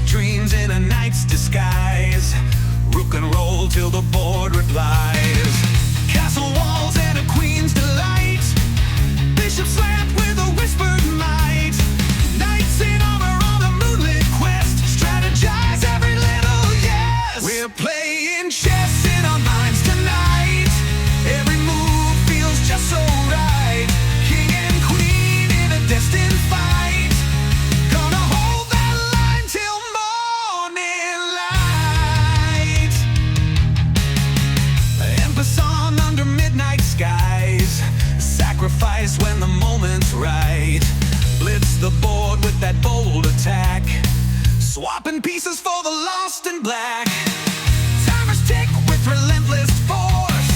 fake dreams in a night's disguise. Rook and roll till the board replies. Castle walls and a queen's delight. Bishop slant with a whispered might. Knights in armor on a moonlit quest. Strategize every little yes. We're playing chess in our minds tonight. Every move feels just so right. King and queen in a destined fight. Gonna hold that line till morning light. En passant under midnight skies. Sacrifice when the moment's right. Blitz the board with that bold attack. Swapping pieces for the lost and black. Timers tick with relentless force.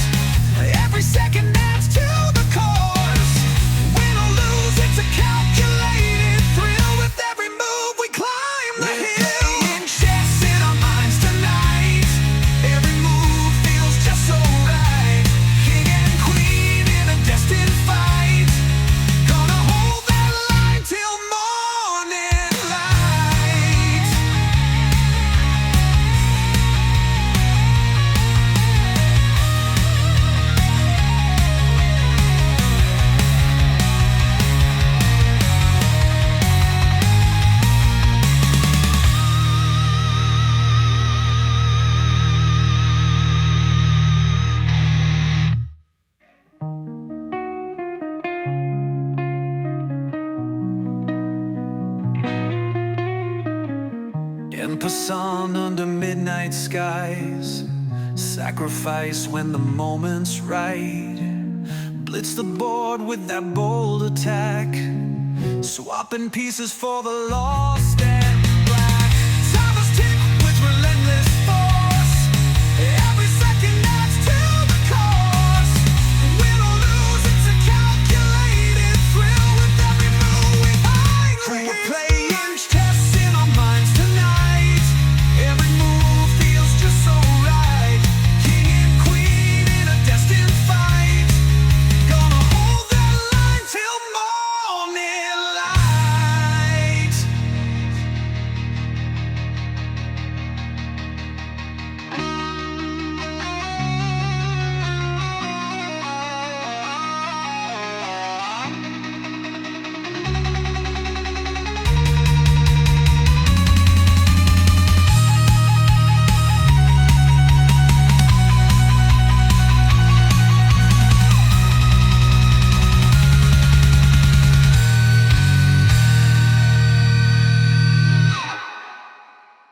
Every second adds to the course. Win or lose, it's a calculated thrill. With every move we climb the hill. Playing chess in our minds tonight. Every move feels just so right. King and queen in a destined fight. Gonna hold that line till morning light. En passant under midnight skies. Sacrifice when the moment's right. Blitz the board with that bold attack. Swapping pieces for the lost and